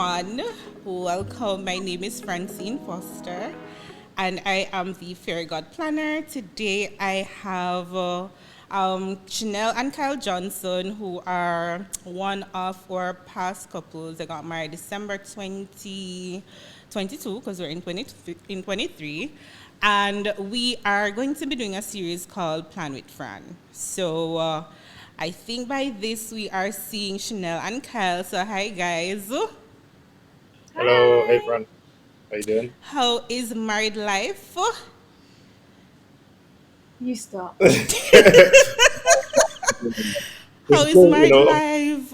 everyone. Welcome. My name is Francine Foster, and I am the Fairy God Planner. Today I have Shinnel and Kyle Johnson, who are one of our past couples. They got married December 2022 because we're in 23. And we are going to be doing a series called Plan with Fran. So I think by this we are seeing Chanel and Kyle. So hi guys. Hello, hey Hi. Fran, how you doing? How is married life? You start. How It's is good, married life?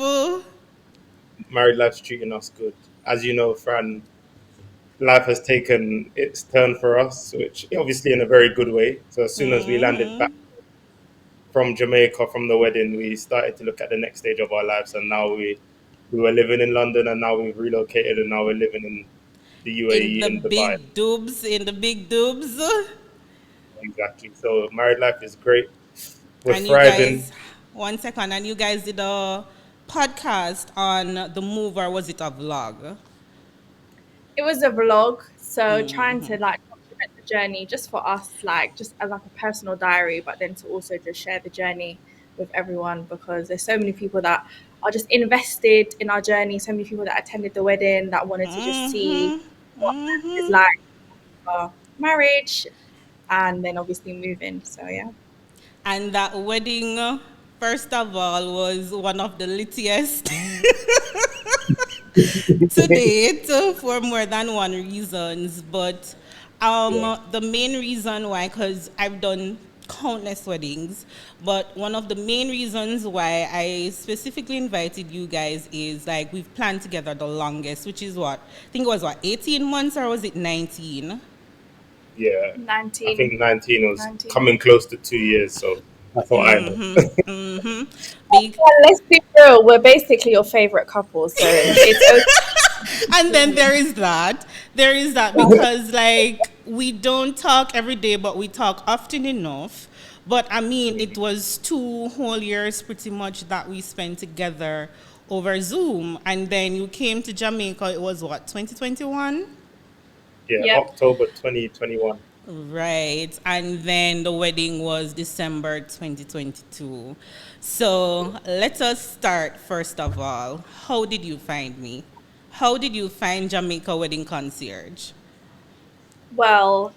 married life's treating us good. As you know, Fran, life has taken its turn for us, which obviously in a very good way. So as soon as we landed back Mm-hmm. from Jamaica from the wedding, we started to look at the next stage of our lives, and now we were living in London, and now we've relocated, and now we're living in the In UAE the in Dubai. big dubs, in the big dubs. Exactly. So married life is great. We're And you thriving. guys, one second, and you guys did a podcast on the move, or was it a vlog? It was a vlog, so trying Mm-hmm. to like document the journey just for us, like just as like a personal diary, but then to also just share the journey with everyone because there's so many people that are just invested in our journey, so many people that attended the wedding that wanted to just see Mm-hmm. what it's Mm-hmm. like for marriage and then obviously moving. So yeah. And that wedding, first of all, was one of the littiest to date for more than one reasons. But Yeah. the main reason why, because I've done countless weddings, but one of the main reasons why I specifically invited you guys is like we've planned together the longest, which is what? I think it was what, 18 months or was it 19? Yeah, I 19, think 19 was 19. coming close to 2 years, so that's what I know. Mm-hmm. Mm-hmm. Big. Well, let's be real. We're basically your favorite couple, so it's And then okay. there is that because like we don't talk every day but we talk often enough, but I mean it was 2 whole years pretty much that we spent together over Zoom, and then you came to Jamaica. It was what, 2021? Yeah, Yep. October 2021. Right. And then the wedding was December 2022. So let us start first of all. How did you find me? How did you find Jamaica Wedding Concierge? Well,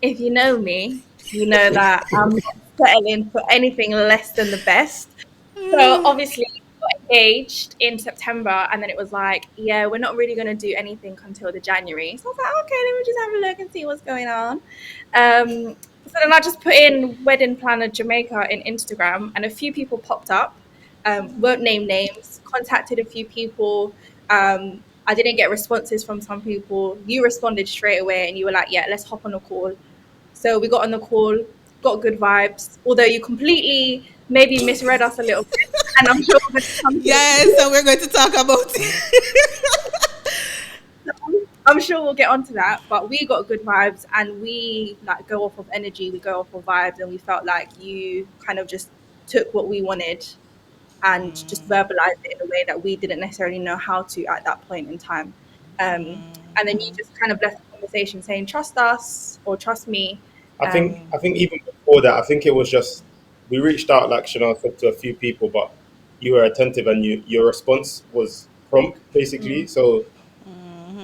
if you know me, you know that I'm not settling for anything less than the best. So obviously, we got engaged in September, and then it was like, yeah, we're not really going to do anything until the January. So I was like, okay, let me just have a look and see what's going on. So then I just put in wedding planner Jamaica in Instagram, and a few people popped up. Won't name names. Contacted a few people. I didn't get responses from some people. You responded straight away, and you were like, yeah, let's hop on a call. So we got on the call, got good vibes. Although you completely maybe misread us a little bit, and I'm sure we're going to come to Yes, the and we're going to talk about it. I'm sure we'll get onto that, but we got good vibes and we like go off of energy, we go off of vibes, and we felt like you kind of just took what we wanted and just verbalized it in a way that we didn't necessarily know how to at that point in time. And then you just kind of left the conversation saying, trust us or trust me. I think even before that, I think it was just we reached out, like Chanel said, to a few people, but you were attentive and your response was prompt, basically. Mm, So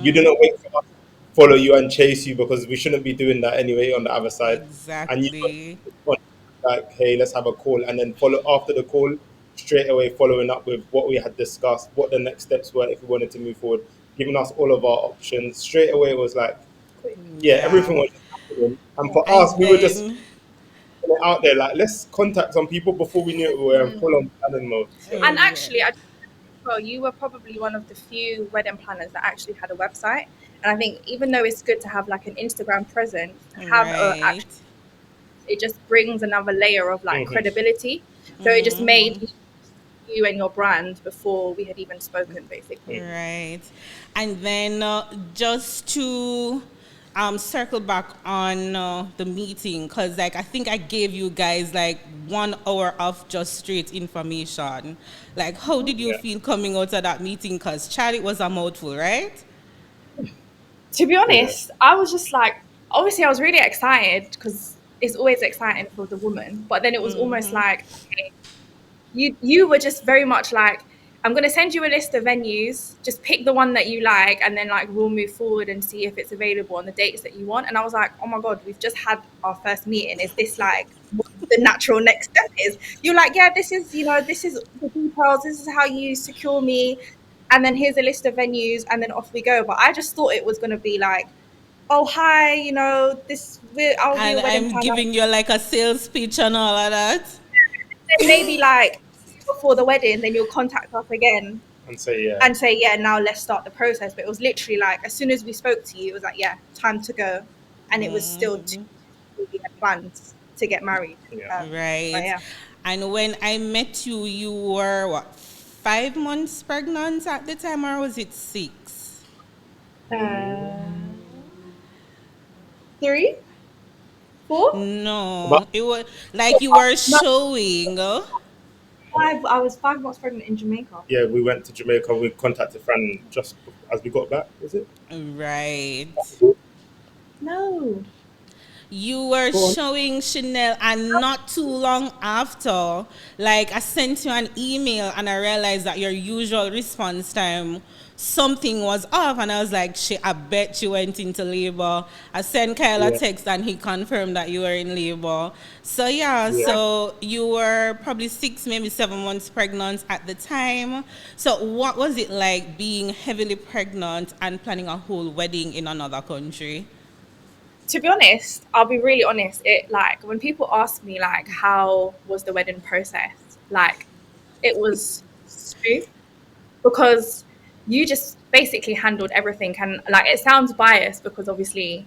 you didn't wait for us to follow you and chase you because we shouldn't be doing that anyway on the other side. And you Exactly. responded like, hey, let's have a call, and then follow after the call straight away, following up with what we had discussed, what the next steps were if we wanted to move forward, giving us all of our options straight away. It was like, quick. yeah, Yeah. everything was just happening. And for us, And we were just then, putting it out there, like, let's contact some people before we knew it. We were in full on planning mode. So And actually, I well, you were probably one of the few wedding planners that actually had a website. And I think even though it's good to have like an Instagram presence, to have a right. actual, it just brings another layer of like mhm. credibility. So it just made you and your brand before we had even spoken, basically. Right. And then just to circle back on the meeting, because like I think I gave you guys like 1 hour of just straight information. Like, how did you Yeah. feel coming out of that meeting? Because Charlie was a mouthful, right? To be Yeah. honest, I was just like, obviously, I was really excited because it's always exciting for the woman. But then it was almost like, okay, you were just very much like, I'm going to send you a list of venues, just pick the one that you like, and then like we'll move forward and see if it's available on the dates that you want. And I was like, oh my god, we've just had our first meeting, is this like what the natural next step is? You're like, yeah, this is, this is the details, this is how you secure me, and then here's a list of venues, and then off we go. But I just thought it was going to be like, oh hi, I'll be And your wedding I'm planner. giving you like a sales pitch and all of that. Then maybe like before the wedding, then you'll contact us again And say, yeah. and say, yeah, now let's start the process. But it was literally like, as soon as we spoke to you, it was like, yeah, time to go. And it was still 2 years we had planned to get married. Yeah. But Right. yeah. And when I met you, you were what, 5 months pregnant at the time, or was it 6? Uh, 3, 4, No, About it was like you were no, showing. 5. I was 5 months pregnant in Jamaica. yeah, we went to Jamaica. We contacted Fran just as we got back. Was it? Right. No. You were Go on. showing Chanel, and not too long after, like I sent you an email and I realized that your usual response time, something was off, and I was like, shit, I bet you went into labor. I sent Kyle a Yeah. text and he confirmed that you were in labor. So yeah, Yeah. so you were probably 6, maybe 7 months pregnant at the time. So what was it like being heavily pregnant and planning a whole wedding in another country? To be honest, I'll be really honest. It like when people ask me like how was the wedding process, like it was smooth because you just basically handled everything. And like it sounds biased because obviously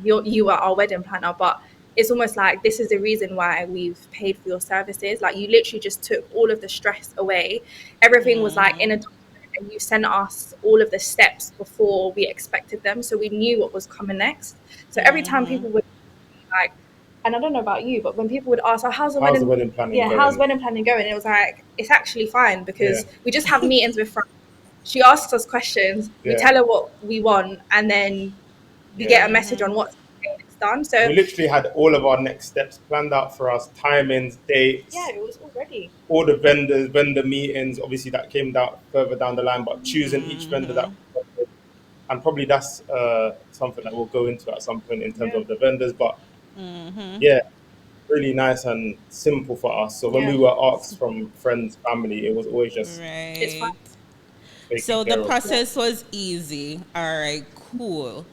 you are our wedding planner, but it's almost like this is the reason why we've paid for your services. Like you literally just took all of the stress away. Everything was like in a document, and you sent us all of the steps before we expected them, so we knew what was coming next. So every time people would like, and I don't know about you, but when people would ask, "Oh, how's the How's the wedding? wedding planning Yeah, how's going? wedding planning going?" It was like it's actually fine Yeah. because we just have meetings with Fran. She asks us questions, we Yeah. tell her what we want, and then we Yeah. get a message on what's done. So We literally had all of our next steps planned out for us, timings, yeah, dates, it was all ready. all the vendor meetings. Obviously, that came down further down the line, but choosing each vendor that, and probably that's something that we'll go into at some point in terms Yeah, of the vendors. But yeah, really nice and simple for us. So when yeah, we were asked from friends, family, it was always just it's fine. Right. taken So the care of. Yeah. process was easy. All right, cool.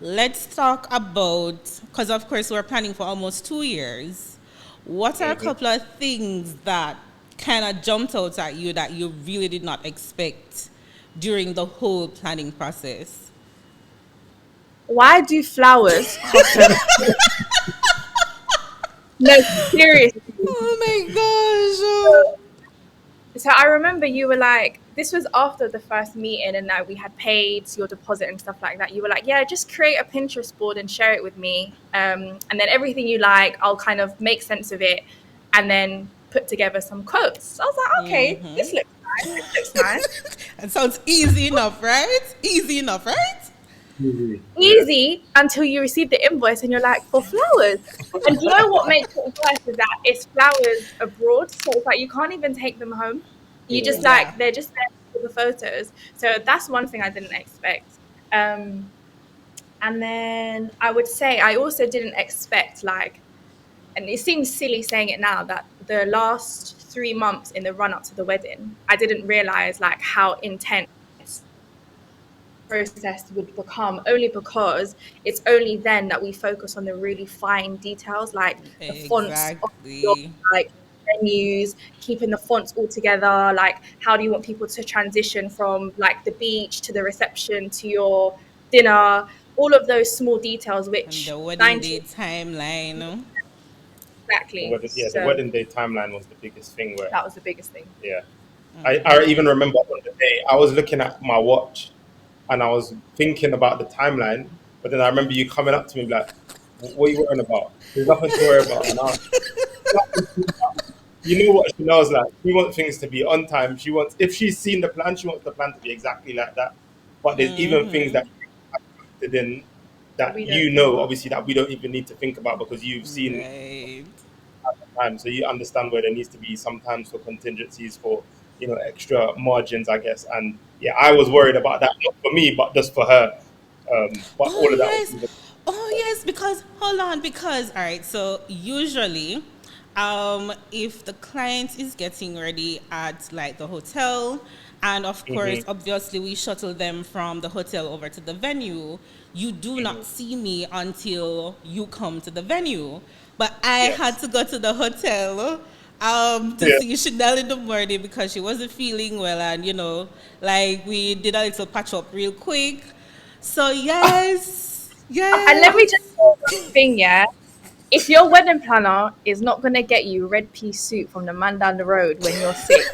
Let's talk about, because of course we're planning for almost 2 years. What are a Hmm. couple of things that kind of jumped out at you that you really did not expect during the whole planning process? Why do flowers cost so much? No, seriously. Oh my gosh. So I remember you were like, this was after the first meeting, and now we had paid your deposit and stuff like that. You were like, yeah, just create a Pinterest board and share it with me, and then everything you like, I'll kind of make sense of it, and then put together some quotes. I was like, okay, this looks nice. This looks nice. It sounds easy enough, right? Easy enough, right? Yeah. Easy until you receive the invoice and you're like, for flowers. And you know what makes it worse is that it's flowers abroad. So it's like you can't even take them home. You Yeah. just Yeah. like, they're just there for the photos. So that's one thing I didn't expect. Um, and then I would say I also didn't expect like, and it seems silly saying it now, that the last 3 months in the run up to the wedding, I didn't realize like how intense process would become, only because it's only then that we focus on the really fine details like the fonts of your Exactly. like menus, keeping the fonts all together, like how do you want people to transition from like the beach to the reception to your dinner, all of those small details And which the wedding 90 day timeline. exactly, The so wedding day timeline was the biggest thing. Where that was the biggest thing. yeah, I even remember on the day I was looking at my watch and I was thinking about the timeline. But then I remember you coming up to me like, "What are you worrying about? There's nothing to worry about." And you know what she knows like. She wants things to be on time. She wants, if she's seen the plan, she wants the plan to be exactly like that. But there's even things that then That that we don't think of. obviously that we don't even need to think about because you've seen Right. time. So you understand where there needs to be sometimes for contingencies for extra margins, I guess. And yeah, I was worried about that, not for me, but just for her. But Oh all of that was yes. even, Oh yes, because hold on, because all right, so usually if the client is getting ready at like the hotel, and of course hmm obviously we shuttle them from the hotel over to the venue, you do hmm not see me until you come to the venue. But I had yes, to go to the hotel to yeah. see Shinnel in the morning because she wasn't feeling well, and like we did a little patch up real quick. So yes, And let me just yes. say one thing, yeah. If your wedding planner is not gonna get you a red pea soup from the man down the road when you're sick,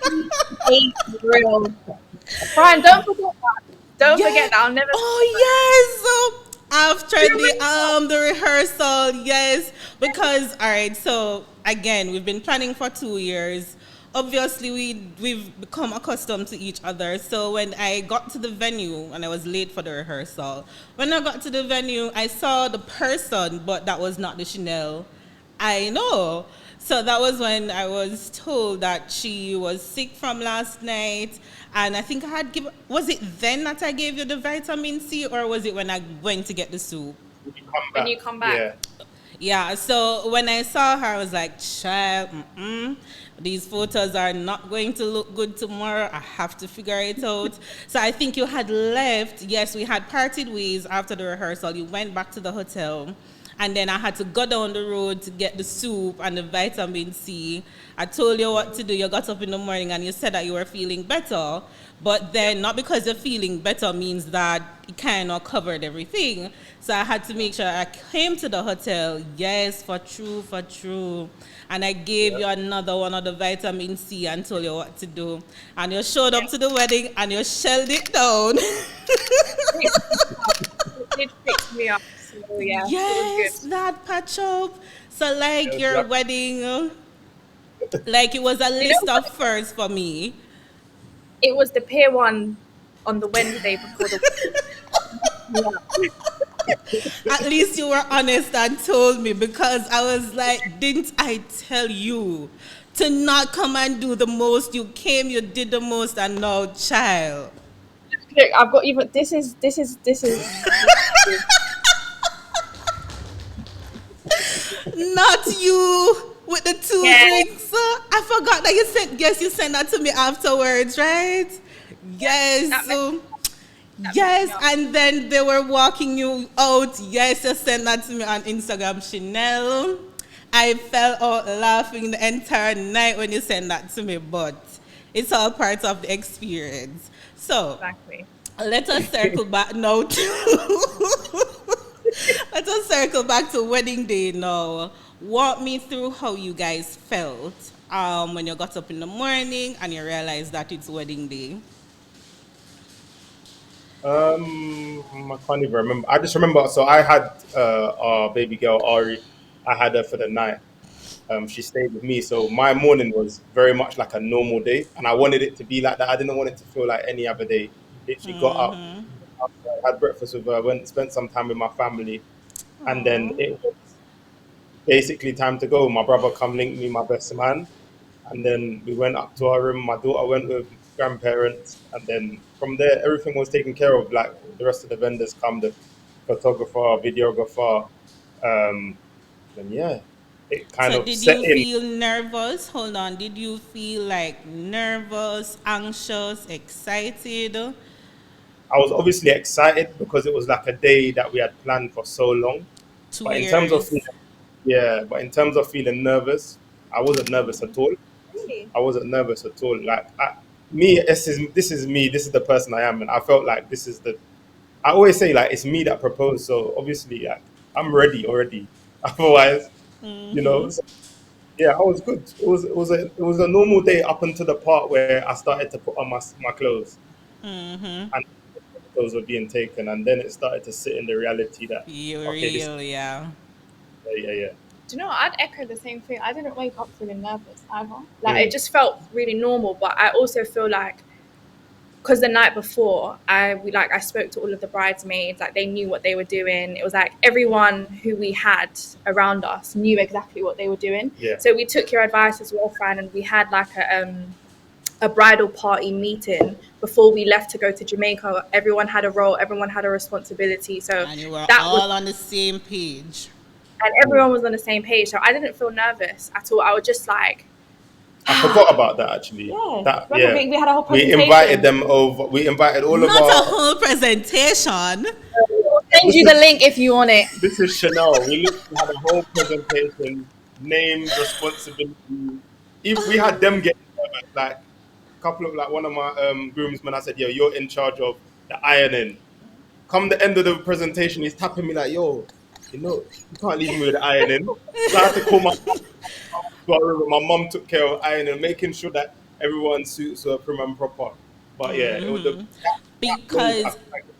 he ain't real. Fran, don't forget that. Don't Yeah. forget that. I'll never Oh yes. So after forget the rehearsal, yes. Because all right, so again, we've been planning for 2 years. Obviously, we've become accustomed to each other. So when I got to the venue and I was late for the rehearsal, when I got to the venue, I saw the person, but that was not the Chanel. I know. So that was when I was told that she was sick from last night. And I think I had given, was it then that I gave you the vitamin C, or was it when I went to get the soup? When you come when back, you come back. yeah, Yeah, so when I saw her, I was like, child, these photos are not going to look good tomorrow. I have to figure it out. So I think you had left. Yes, we had parted ways after the rehearsal. You went back to the hotel. And then I had to go down the road to get the soup and the vitamin C. I told you what to do. You got up in the morning and you said that you were feeling better. But then, not because you're feeling better means that it kind of covered everything. So I had to make sure I came to the hotel. Yes, for true, for true. And I gave yeah. you another one of the vitamin C and told you what to do. And you showed Yeah. up to the wedding and you shelled it down. It did fix me up. So yeah, it was good. Yes, that patch up. So like It was your like, wedding, like it was a You know list what? of first for me. It was the peer one on the Wednesday before the yeah. At least you were honest and told me, because I was like, didn't I tell you to not come and do the most? You came, you did the most, and no, child. Look, I've got even this is Not you with the two yeah. drinks. I forgot that you sent, yes, you sent that to me afterwards, right? Yeah, Yes. that messed So that messed me yes, up. and then they were walking you out. Yes, you sent that to me on Instagram, Chanel. I fell out laughing the entire night when you sent that to me, but it's all part of the experience. So Exactly. let us circle back now let us circle back to wedding day now. Walk me through how you guys felt when you got up in the morning and you realized that it's wedding day. I can't even remember. I just remember. So I had our baby girl Ari. I had her for the night. She stayed with me, so my morning was very much like a normal day, and I wanted it to be like that. I didn't want it to feel like any other day. Literally got up, had breakfast with her, went spent some time with my family, and then Oh. it was basically time to go. My brother come link me, my best man, and then we went up to our room. My daughter went with grandparents, and then from there everything was taken care of. Like the rest of the vendors come, the photographer, videographer, and yeah, it kind So of did set you in. feel nervous? Hold on. Did you feel like nervous, anxious, excited? I was obviously excited because it was like a day that we had planned for so long. two But in terms of feeling, years. yeah, but in terms of feeling nervous, I wasn't nervous at all. Really? I wasn't nervous at all. Me, this is me. This is the person I am, and I felt like this is the. I always say like it's me that proposed, so obviously like I'm ready already. Otherwise, so, yeah, I was good. It was a normal day up until the part where I started to put on my clothes, and photos were being taken, and then it started to sit in the reality that You okay, this, real, yeah. yeah, yeah, Do you know what? I'd echo the same thing. I didn't wake up feeling nervous either. yeah. Like it just felt really normal. But I also feel like because the night before, I spoke to all of the bridesmaids. Like they knew what they were doing. It was like everyone who we had around us knew exactly what they were doing. Yeah. So we took your advice as well, Fran, and we had like a bridal party meeting before we left to go to Jamaica. Everyone had a role. Everyone had a responsibility. So And you were that was all on the same page. and Mm. everyone was on the same page. So I didn't feel nervous at all. I was just like, I forgot about that actually. yeah. That Remember, yeah, we had a whole we invited presentation. them over. We invited all of Not a our. whole presentation. I'll send This you the is link if you want it. this is Chanel. We literally had a whole presentation, names, responsibility. If we had them get like a couple of like one of my groomsmen, I said, "Yo, you're in charge of the ironing." Come the end of the presentation, he's tapping me like, "Yo, you can't leave me with the ironing." So I had to call my mum. My mum took care of ironing, making sure that everyone's suits were prim and proper. But yeah, it was that close. Because,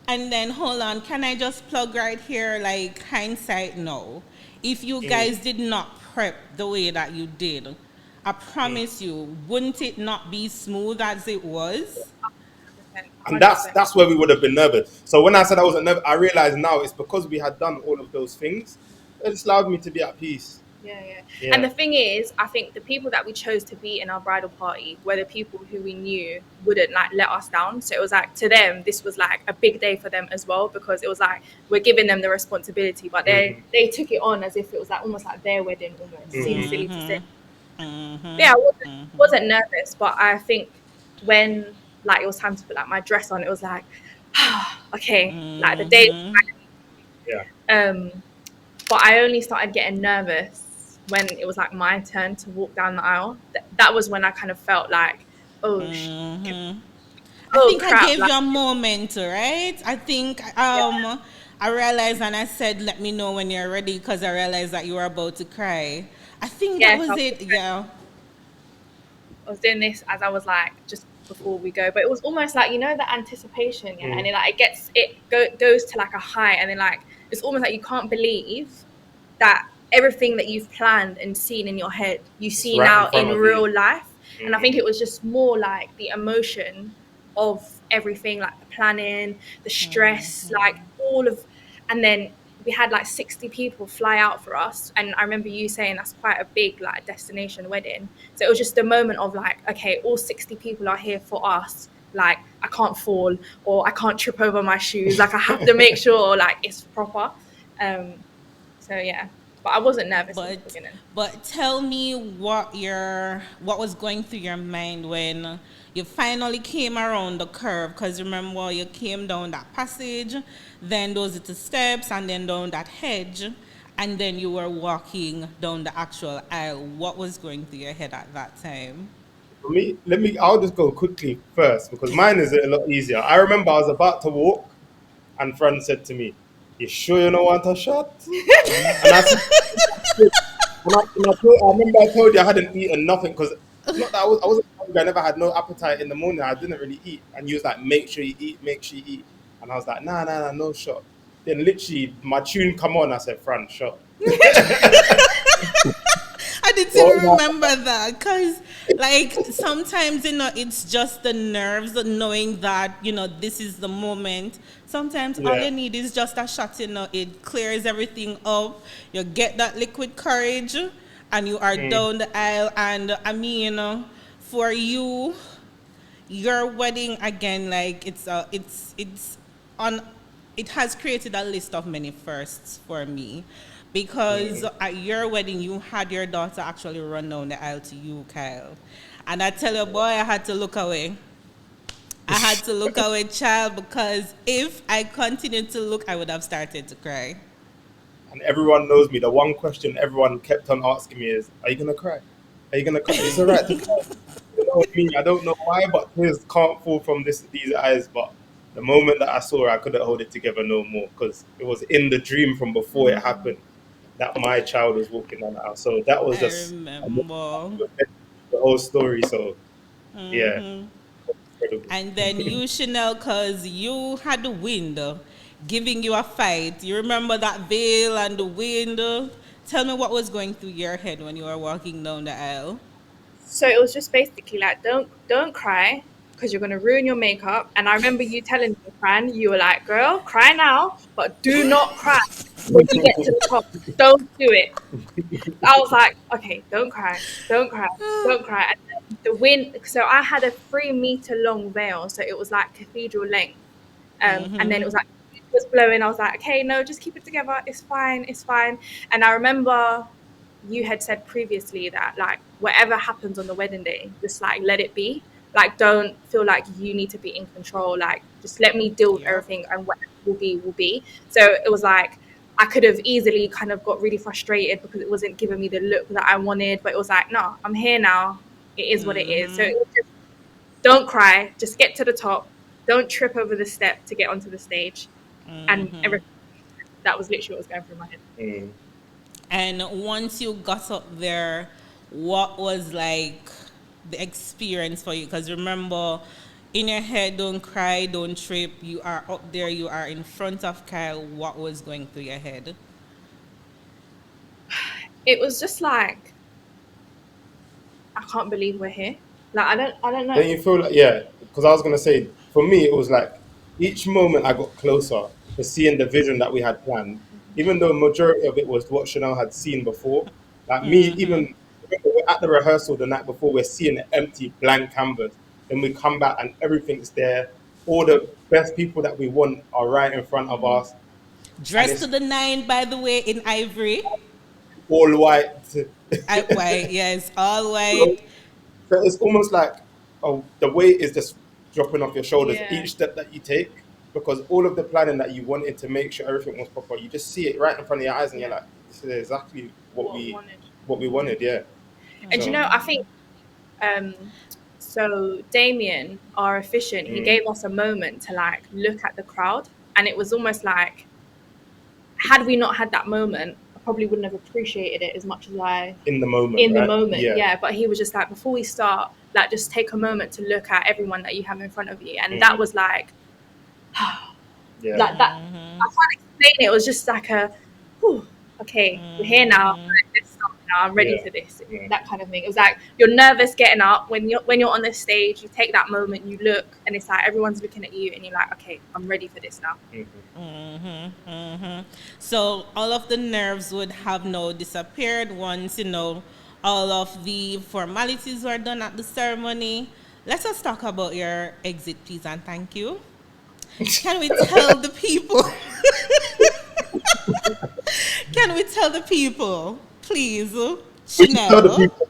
and then hold on, can I just plug right here, like hindsight now? If you Mm, guys did not prep the way that you did, I mm. promise you, wouldn't it not be smooth as it was? 100%. And 100%. that's where we would have been nervous. So when I said I wasn't nervous, I realized now it's because we had done all of those things. It just allowed me to be at peace. Yeah, yeah. And Yeah. the thing is, I think the people that we chose to be in our bridal party were the people who we knew wouldn't like let us down. So it was like to them, this was like a big day for them as well because it was like we're giving them the responsibility, but Mm-hmm. they took it on as if it was like almost like their wedding. Almost seems Mm-hmm. silly to say. Mm-hmm. Yeah, I Mm-hmm. wasn't nervous, but I think when like it was time to put like my dress on, it was like, okay, like the day. Mm-hmm. Yeah. Um, but I only started getting nervous when it was like my turn to walk down the aisle. That was when I kind of felt like, oh, Mm-hmm. I oh think I crap, gave like you a moment, right? I think yeah, I realized and I said, "Let me know when you're ready," because I realized that you were about to cry. I think that yes, was it. Yeah. I was doing this as I was like just before we go, but it was almost like the anticipation, yeah, and Mm. it goes to like a high, and then like it's almost like you can't believe that everything that you've planned and seen in your head you It's see right in now front in of you. real life. And I think Mm-hmm. it was just more like the emotion of everything, like the planning, the stress, like all of, and then we had like 60 people fly out for us, and I remember you saying that's quite a big like destination wedding. So it was just a moment of like, okay, all 60 people are here for us, like I can't fall or I can't trip over my shoes, like I have to make sure like it's proper. So yeah, but I wasn't nervous in the But beginning. but tell me what was going through your mind when you finally came around the curve, because remember you came down that passage, then those little steps and then down that hedge, and then you were walking down the actual aisle. What was going through your head at that time? For me, I'll just go quickly first because mine is a lot easier. I remember I was about to walk and Fran said to me, "You sure you don't want a shot?" And I said, I remember I told you I hadn't eaten nothing because it's not that I wasn't hungry. I never had no appetite in the morning. I didn't really eat. And you was like, "Make sure you eat, make sure you eat." And I was like, "Nah, nah, nah, no shot." Then literally my tune come on. I said, "Fran, shot." I didn't So, even remember that because, like, sometimes, it's just the nerves of knowing that, this is the moment. Sometimes all yeah. you need is just a shot, it clears everything up. You get that liquid courage and you are Mm, down the aisle. And I mean, for you, your wedding again, like, it's on, it has created a list of many firsts for me because mm. at your wedding you had your daughter actually run down the aisle to you, Kyle, and I tell you, boy, I had to look away. I had to look away, child, because if I continued to look, I would have started to cry. And everyone knows me. The one question everyone kept on asking me is, "Are you gonna cry? Are you gonna cry? It's all right to cry." You know me, I don't know why, but tears can't fall from these eyes. But the moment that I saw her, I couldn't hold it together no more because it was in the dream from before it happened that my child was walking down the aisle. So that was I just remember. the whole story. So yeah, Incredible. And then you, Chanel, because you had the wind giving you a fight. You remember that veil and the wind? Tell me what was going through your head when you were walking down the aisle. So it was just basically like, don't cry because you're gonna ruin your makeup. And I remember you telling me, Fran, you were like, girl, cry now, but do not cry when you get to the top. Don't do it. I was like, okay, don't cry, don't cry, don't cry. And then the wind. So I had a 3 meter long veil, so it was like cathedral length. And then it was like it was blowing. I was like, okay, no, just keep it together. It's fine, it's fine. And I remember you had said previously that like whatever happens on the wedding day, just like let it be. Like don't feel like you need to be in control. Like just let me deal with Yep. everything, and whatever will be will be. So it was like I could have easily kind of got really frustrated because it wasn't giving me the look that I wanted. But it was like, no, I'm here now. It is what it is. So it was just, don't cry. Just get to the top. Don't trip over the step to get onto the stage. And everything. That was literally what was going through my head. Mm. And once you got up there, what was like the experience for you? Because remember, in your head, don't cry, don't trip. You are up there, you are in front of Kyle. What was going through your head? It was just like, I can't believe we're here. Like I don't know. Don't you feel like, yeah? Because I was gonna say, for me, it was like each moment I got closer to seeing the vision that we had planned, even though majority of it was what Chanel had seen before. Like me, even remember we're at the rehearsal the night before, we're seeing an empty blank canvas. Then we come back and everything's there. All the best people that we want are right in front of us, and Dressed to it's the nine, by the way, in ivory. all white. White, yes, all So white. it's almost like, oh, the weight is just dropping off your shoulders Yeah. each step that you take, because all of the planning that you wanted to make sure everything was proper, you just see it right in front of your eyes, and you're Yeah. like, this is exactly what What I we wanted. wanted, yeah. And you So know, I think um so Damien, our officiant, he mm, gave us a moment to like look at the crowd, and it was almost like had we not had that moment, I probably wouldn't have appreciated it as much as I in the moment, in the right? moment. Yeah. Yeah, but he was just like, before we start, like just take a moment to look at everyone that you have in front of you, and that Hmm. was like Yeah. like that. I can't explain it. It was just like a, whew, okay, we're here now. Right, let's start now. I'm ready Yeah. for this. Yeah. That kind of thing. It was like you're nervous getting up when you're on the stage. You take that moment, you look, and it's like everyone's looking at you, and you're like, okay, I'm ready for this now. Hmm. So all of the nerves would have now disappeared once, all of the formalities were done at the ceremony. Let us talk about your exit, please, and thank you. Can we tell the people? Can we tell the people, please, We should tell the Chanel? people,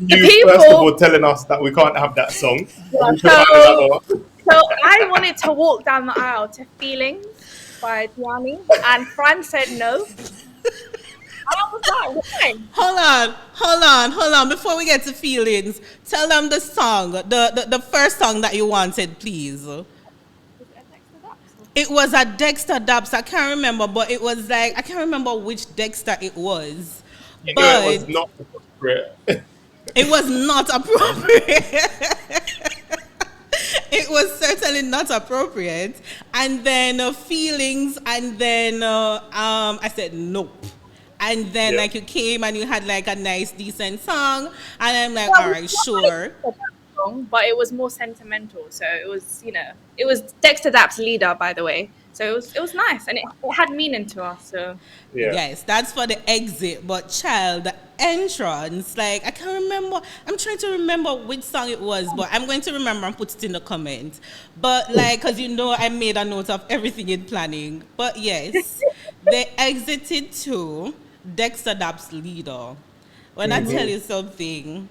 The you first of people. all telling us that we can't have that song, and Yeah, we should have another one. so I wanted to walk down the aisle to Feelings by Tiani, and Fran said no. I was like, why? Hold on. Before we get to feelings, tell them the song, the first song that you wanted, please. Was it a Dexter Daps or- It was a Dexter Dubs. I can't remember, but it was like I can't remember which Dexter it was, You know, it was but not appropriate. it was not appropriate. It was certainly not appropriate. And then feelings, and then I said nope. And then Yeah. like you came and you had like a nice decent song, and I'm like, Well, all it's right, not like sure. Dexter Daps song, but it was more sentimental. So it was, it was Dexter Daps' leader, by the way. So it was nice, and it had meaning to us. So Yeah. Yes, that's for the exit, but child, the entrance, like I can't remember. I'm trying to remember which song it was, but I'm going to remember and put it in the comments. But like, cause I made a note of everything in planning. But yes, they exited to Dexter Dapp's leader. When I tell Hmm. you something,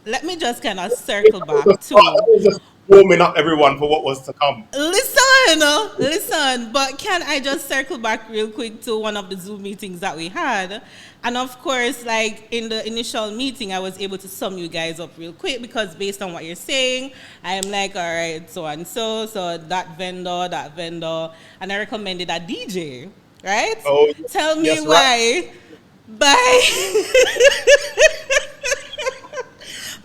let me just kind of circle back It to was just warming up everyone for what was to come. listen, but can I just circle back real quick to one of the Zoom meetings that we had? And of course, like in the initial meeting, I was able to sum you guys up real quick because based on what you're saying, I'm like, all right, so and so that vendor, and I recommended a DJ, right? Oh, Tell me yes, right. why. By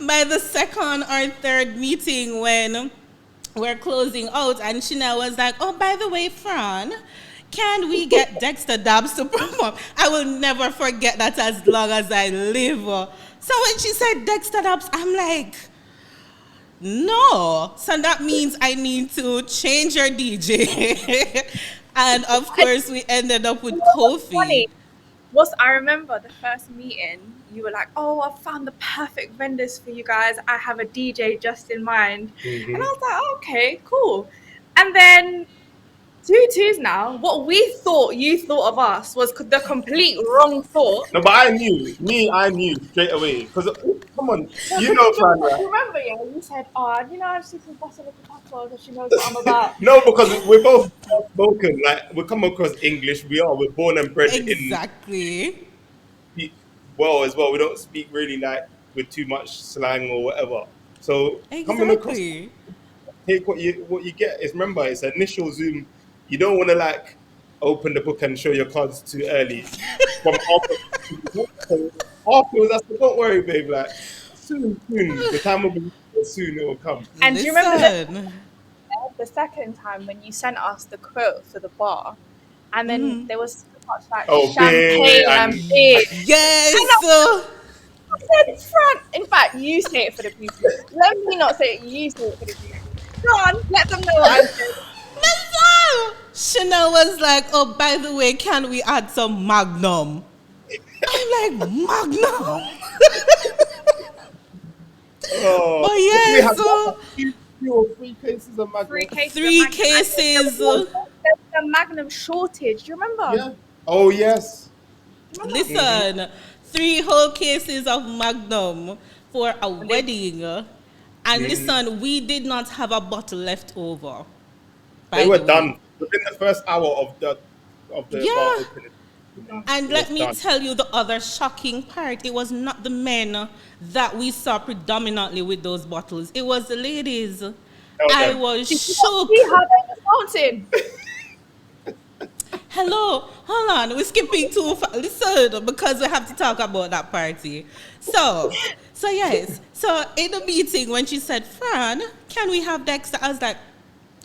by the second or third meeting when we're closing out, and Chanel was like, "Oh, by the way, Fran, can we get Dexter Dabbs to perform?" I will never forget that as long as I live. So when she said Dexter Dabbs, I'm like, no. So that means I need to change your DJ. And of And course, we ended up with what's Kofi. funny was I remember the first meeting, you were like, "Oh, I found the perfect vendors for you guys. I have a DJ just in mind." And I Hmm. was like, oh, "Okay, cool." And then 2 twos now, what we thought you thought of us was the complete wrong thought. No, but I knew straight away. Because, come on, No, you because know, Fran, right? you remember, yeah, you said, "Oh, I just need to bust a little patois because she knows what I'm about." No, because we're both spoken. Like, we come across English. We're born and bred in Exactly. speak well as well. We don't speak really like with too much slang or whatever. So coming across, Exactly. take what you get. Is remember, it's initial Zoom. You don't want to like open the book and show your cards too early. From afterwards, I said, "Don't worry, babe. Like soon, the time will be soon. It will come." And do you remember the Listen. second time when you sent us the quote for the bar, and then there was so much like Oh, beer champagne and and beer, and Yes. I said, "Front." In fact, you say it for the people. Let me not say it. You say it for the people. Go on, let them know what I said. Listen. Chanel was like, "Oh, by the way, can we add some Magnum?" I'm like, "Magnum?" oh, But what do we have? yes, Two or three cases of Three Magnum. cases of three Magnum, and cases. there was a Magnum shortage. Do you remember? Yeah. Oh yes. Do you remember? Hmm. Listen, three whole cases of Magnum for a And they wedding. And Hmm. listen, we did not have a bottle left over, They by were the way. done within the first hour of the bar Yeah. opening. And It was let me done. tell you the other shocking part. It was not the men that we saw predominantly with those bottles, it was the ladies. Tell I them. was did you not see shook. how they were dancing? Hello, hold on. We're skipping too far. Listen, because we have to talk about that party. So yes. So in the meeting, when she said, "Fran, can we have Dexter?" I was like,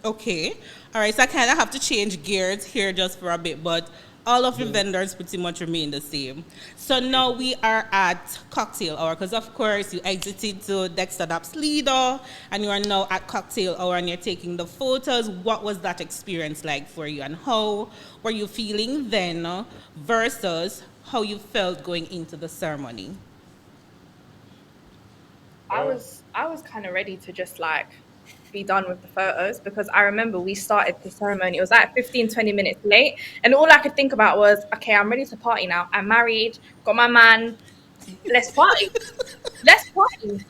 "Okay, all right." So I kind of have to change gears here just for a bit, but all of the vendors pretty much remain the same. So now we are at cocktail hour because, of course, you exited to Dexter Dapp's leader and you are now at cocktail hour and you're taking the photos. What was that experience like for you and how were you feeling then versus how you felt going into the ceremony? Well, I was kind of ready to just like be done with the photos because I remember we started the ceremony. It was like 15, 20 minutes late. And all I could think about was, okay, I'm ready to party now. I'm married, got my man, let's party. Let's party.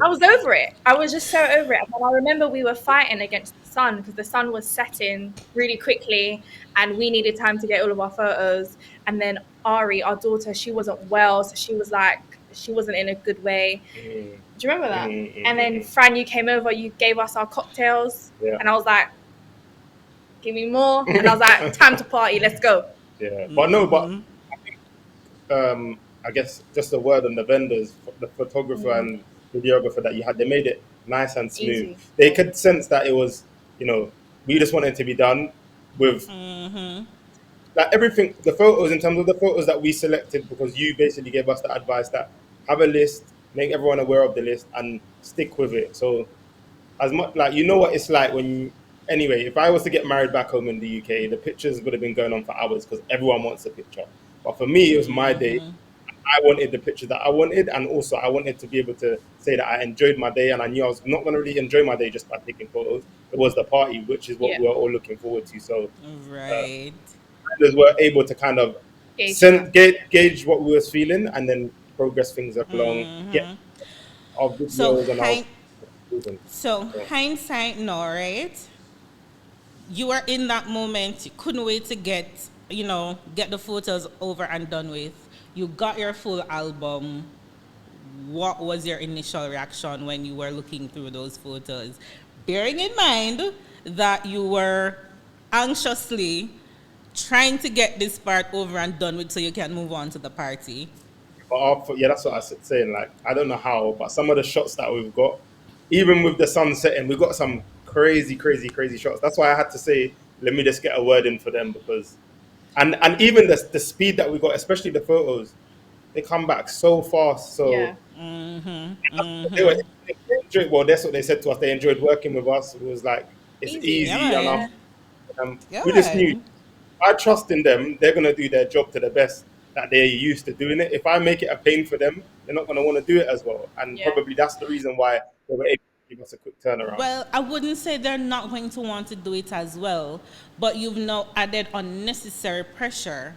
I was over it. I was just so over it. But I remember we were fighting against the sun because the sun was setting really quickly and we needed time to get all of our photos. And then Ari, our daughter, she wasn't well. So she was like, she wasn't in a good way. mm, Do you remember that? And then mm. Fran, you came over, you gave us our cocktails. Yeah. And I was like, give me more. And I was like, time to party, let's go. Yeah. But no, but I guess just a word on the vendors, the photographer Mm, and videographer that you had, they made it nice and smooth. easy. They could sense that it was, you know, we just wanted to be done with like everything, the photos, in terms of the photos that we selected, because you basically gave us the advice that have a list, make everyone aware of the list, and stick with it. So as much like you know what it's like when you, anyway, if I was to get married back home in the UK, the pictures would have been going on for hours because everyone wants a picture. But for me, it was my day. I wanted the picture that I wanted, and also I wanted to be able to say that I enjoyed my day, and I knew I was not going to really enjoy my day just by taking photos. It was the party, which is what Yeah. we were all looking forward to. So uh, Right. vendors were able to kind of Gauge that. gauge what we was feeling, and then progress things along, get our So videos and our so yeah. hindsight now, right? You were in that moment. You couldn't wait to get the photos over and done with. You got your full album. What was your initial reaction when you were looking through those photos? Bearing in mind that you were anxiously trying to get this part over and done with so you can move on to the party. But yeah, that's what I was saying. Like, I don't know how, but some of the shots that we've got, even with the sun setting, we've got some crazy, crazy, crazy shots. That's why I had to say, let me just get a word in for them because, and even the speed that we got, especially the photos, they come back so fast. So Yeah. they were they enjoyed, well, that's what they said to us. They enjoyed working with us. It was like it's Easy. Yeah, easy enough. Yeah. man. Yeah, We just knew man. I trust in them. They're gonna do their job to the best that they're used to doing it. If I make it a pain for them, they're not gonna want to do it as well. And Yeah. probably that's the reason why they were able to give us a quick turnaround. Well, I wouldn't say they're not going to want to do it as well, but you've now added unnecessary pressure.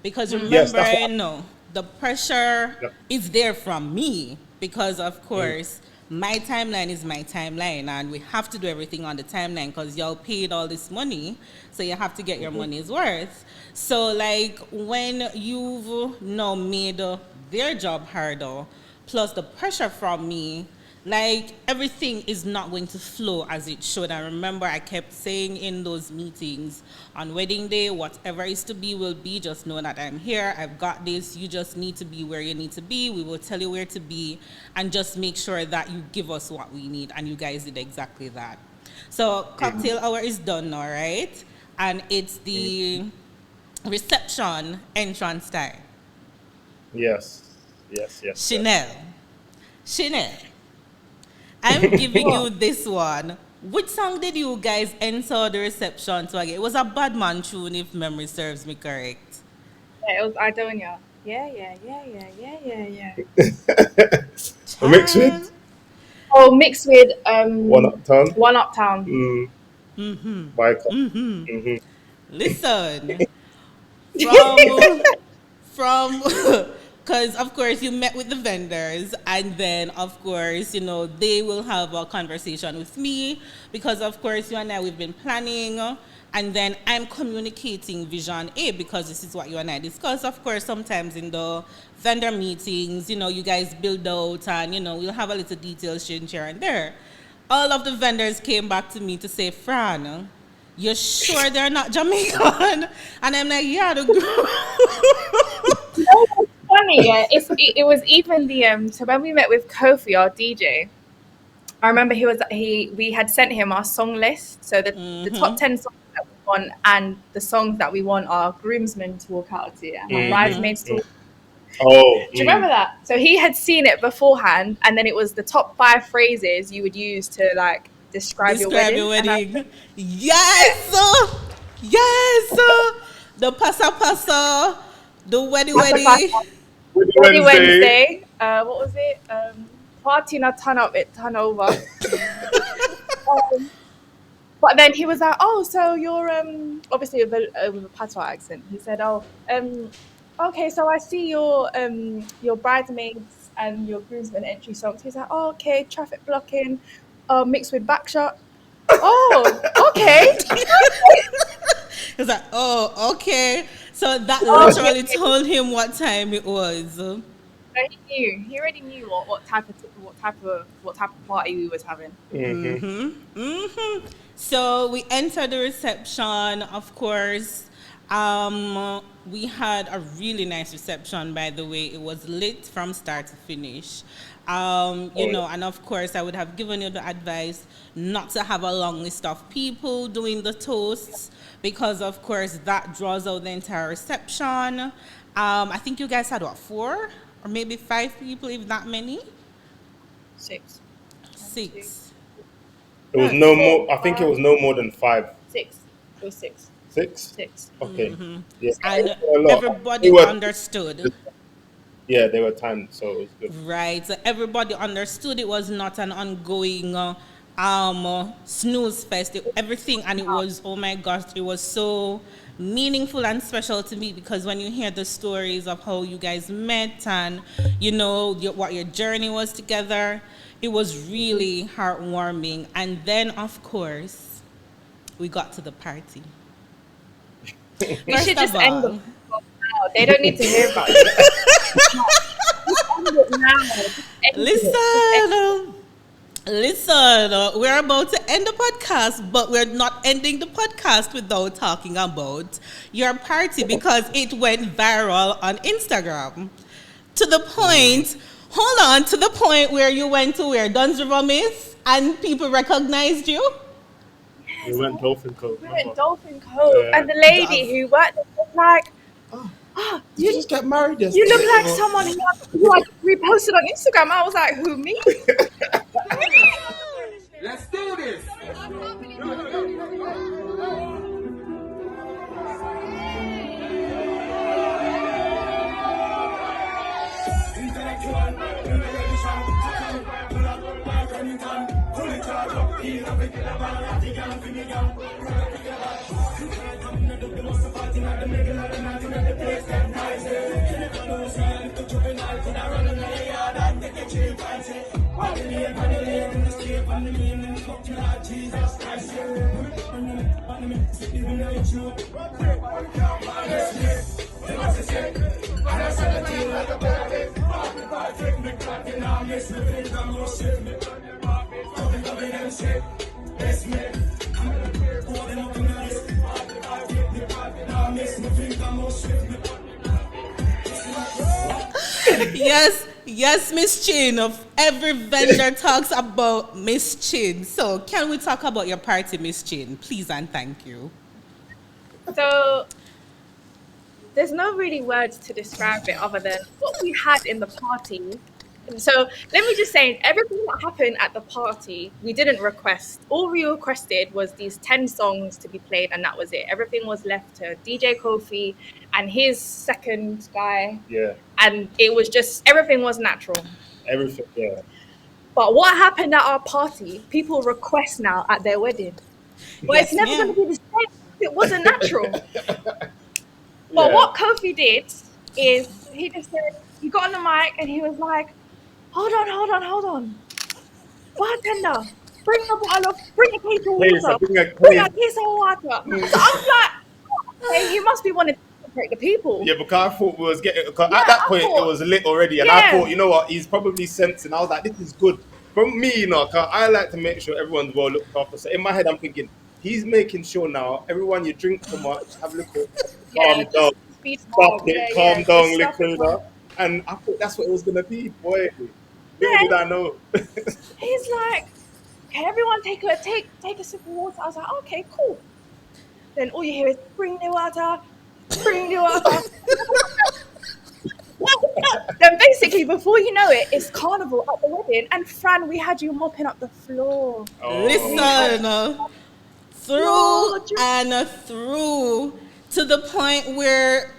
Because Yes, remember, that's what. the pressure Yep. is there from me because, of Mm. course, my timeline is my timeline, and we have to do everything on the timeline because y'all paid all this money, so you have to get your money's worth. So, like, when you've now made their job harder, plus the pressure from me, like everything is not going to flow as it should. I remember I kept saying in those meetings, on wedding day, whatever is to be will be. Just know that I'm here. I've got this. You just need to be where you need to be. We will tell you where to be, and just make sure that you give us what we need. And you guys did exactly that. So cocktail hour is done now, right? And it's the reception entrance time. Yes, yes, yes, yes. Shinnel, I'm giving you this one. Which song did you guys enter the reception to again? It was a bad man tune, if memory serves me correct. Yeah, it was Idonia. Yeah, yeah, yeah, yeah, yeah, yeah, yeah. A mix Child. with Oh, mixed with one uptown. One Uptown. Mm, by mm-hmm. Listen, from because of course you met with the vendors, and then of course they will have a conversation with me because of course you and I, we've been planning, and then I'm communicating vision A because this is what you and I discuss. Of course, sometimes in the vendor meetings, you guys build out, and we'll have a little details change here and there. All of the vendors came back to me to say, Fran, you're sure they're not Jamaican? And I'm like, yeah, the group. No, it's funny. Yeah, it was even the So when we met with Kofi, our DJ, I remember we had sent him our song list. So the top 10 songs that we want and the songs that we want our groomsmen to walk out to and our bridesmaids to. Oh, Do you remember that? So he had seen it beforehand, and then it was the top 5 phrases you would use to like describe your Describe wedding. your And wedding. Yes, sir. Yes, sir. The pasa pasa, the wedding wedding. Wedding Wednesday. What was it? Party na turn up, it turn over. But then he was like, "Oh, so you're obviously with a patois accent." He said, "Oh, okay, so I see your bridesmaids and your groomsmen entry songs." He's like, "Oh, okay, traffic blocking, mixed with backshot." Oh, okay. He's like, oh, okay. So that literally told him what time it was. So he knew. He already knew what type of party we was having. So we entered the reception, of course. We had a really nice reception, by the way. It was lit from start to finish. And of course, I would have given you the advice not to have a long list of people doing the toasts because, of course, that draws out the entire reception. I think you guys had, 4 or maybe 5 people, if that many? 6. 6. It was no more. I think it was no more than 5. 6. It was 6. 6. 6. Okay. Yes. And A lot. everybody They were- understood. Yeah, they were timed, so it was good. Right. So everybody understood it was not an ongoing snooze fest. Everything, and it was, oh my gosh, it was so meaningful and special to me because when you hear the stories of how you guys met and what your journey was together, it was really heartwarming. And then, of course, we got to the party. We should just end the now. They don't need to hear about it. End it now. Just end it. Listen, we're about to end the podcast, but we're not ending the podcast without talking about your party because it went viral on Instagram. To the point where you went to where Duns River Miss and people recognized you. We went Dolphin Cove, We remember? went Dolphin Cove, and the lady who worked there was like, Oh, "Oh, did you just get married you look yesterday? like Or- someone who I reposted on Instagram." I was like, "Who, me?" Let's do this. Yes, yes, Miss Chin. Of every vendor talks about Miss Chin. So can we talk about your party, Miss Chin? Please and thank you. So there's no really words to describe it other than what we had in the party. So let me just say, everything that happened at the party, we didn't request. All we requested was these 10 songs to be played, and that was it. Everything was left to DJ Kofi and his second guy, Yeah, and it was just, everything was natural. everything. Yeah, But what happened at our party, people request now at their wedding. But it's Yes, never going to ma'am. be the same. It wasn't natural. But yeah. what Kofi did is he just said, he got on the mic and he was like, hold on, hold on, hold on. Bartender, bring a case of Please, I water. think I Bring a please. case of water. So I was like, hey, he must be wanting to celebrate the people. Yeah, because I thought we was getting. Cause Yeah, at that I point, it thought, was lit already, and I yeah, thought, you know what, he's probably sensing. I was like, this is good from me, you know. Cause I like to make sure everyone's well looked after. So in my head, I'm thinking he's making sure now everyone you drink too much, have a little yeah, calm down, just be stop smart. it, Yeah, calm just down, stop little, it. you know. And I thought that's what it was gonna be, boy. Little did Then I know. he's like, okay, everyone take a sip of water. I was like, okay, cool. Then all you hear is bring the water, bring the water. Then basically, before you know it, it's carnival at the wedding. And Fran, we had you mopping up the floor. We had Oh, Listen, through floor. and through to the point where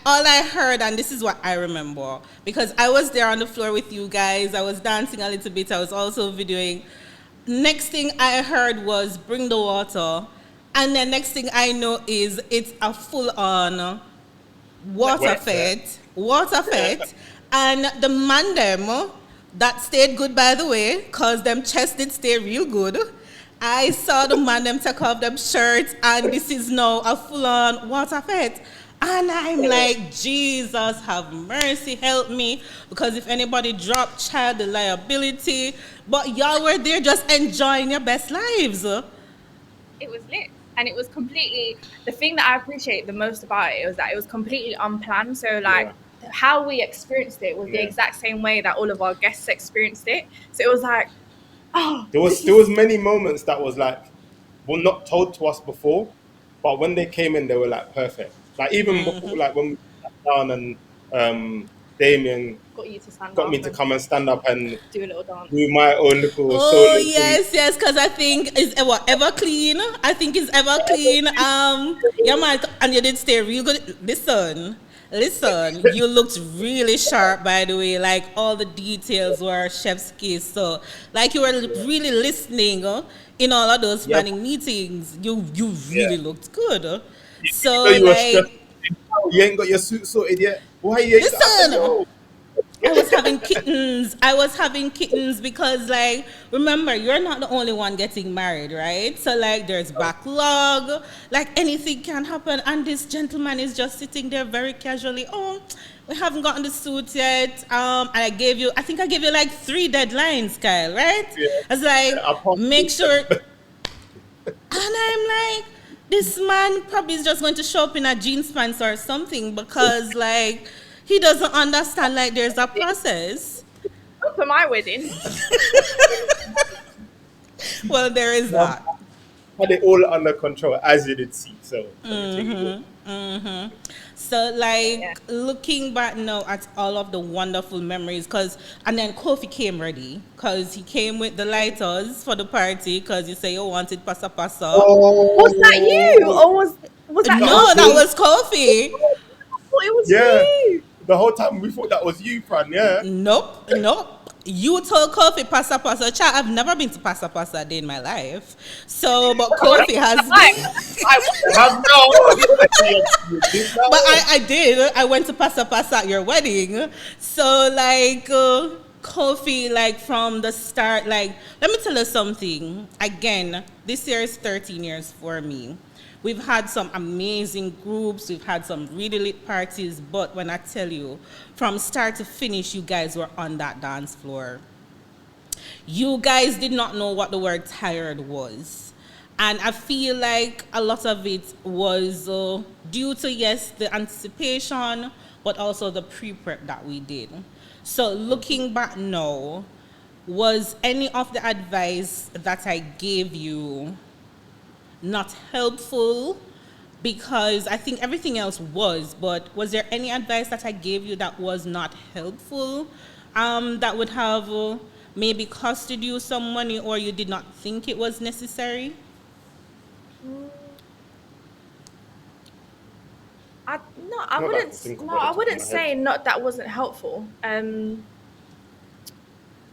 all I heard, and this is what I remember, because I was there on the floor with you guys, I was dancing a little bit, I was also videoing. Next thing I heard was bring the water, and the next thing I know is it's a full on water wet, yeah. fete, water fete, and the man them that stayed good by the way, cause them chest did stay real good. I saw the man them take off them shirts, and this is now a full on water fete. And I'm like, Jesus, have mercy, help me. Because if anybody dropped child, the liability. But y'all were there just enjoying your best lives. It was lit. And it was completely, the thing that I appreciate the most about it was that it was completely unplanned. So, like, Yeah, how we experienced it was the yeah. exact same way that all of our guests experienced it. So it was like, oh, There this was is, many moments that was like were not told to us before, but when they came in, they were like perfect. Like even before, like when we sat down and Damien got you to stand got me up to and come and stand up and do a little dance. do my own little solo Oh thing. yes, because I think is what ever clean. I think it's ever clean. Yeah, man, and you did stay real good. Listen, you looked really sharp, by the way. Like all the details were chef's kiss. So, like you were really listening in all of those Yep. planning meetings. You Yeah. really looked good. You know So, you were stressed. like, You ain't got your suit sorted yet. Why you ain't got? I said, listen. yo. I was having kittens. I was having kittens because, like, remember, you're not the only one getting married, right? So, like, there's backlog. Like, anything can happen. And this gentleman is just sitting there very casually. Oh, we haven't gotten the suit yet. And I think I gave you like 3 deadlines, Kyle, right? Yeah. I was like, I passed make sure. it. And I'm like, this man probably is just going to show up in a jeans pants or something because, like, he doesn't understand, like, there's a process. Not for my wedding. Well, there is that. had it all under control, as you did see. So everything good. So, Yeah. like, looking back now at all of the wonderful memories, and then Kofi came ready, because he came with the lighters for the party, because you say you wanted pasa pasa. Was that you, Oh, or was that that was No, that Kofi? him. was Kofi. I thought it was Yeah, you. the whole time we thought that was you, Fran. Yeah. Nope, nope. You told Kofi pasa pasa. Child, I've never been to pasa pasa a day in my life. So, but Kofi has Right. been. I have no. You did But that. I did. I went to Pasa Pasa at your wedding. So, like, Kofi, like, from the start, like, let me tell you something. Again, this year is 13 years for me. We've had some amazing groups. We've had some really lit parties. But when I tell you, from start to finish, you guys were on that dance floor. You guys did not know what the word tired was. And I feel like a lot of it was due to, yes, the anticipation, but also the pre-prep that we did. So looking back now, was any of the advice that I gave you not helpful? Because I think everything else was, but was there any advice that I gave you that was not helpful, that would have maybe costed you some money, or you did not think it was necessary? Mm, no, I Not that I wouldn't. can think of No, at the I top of wouldn't my head. say not that wasn't helpful.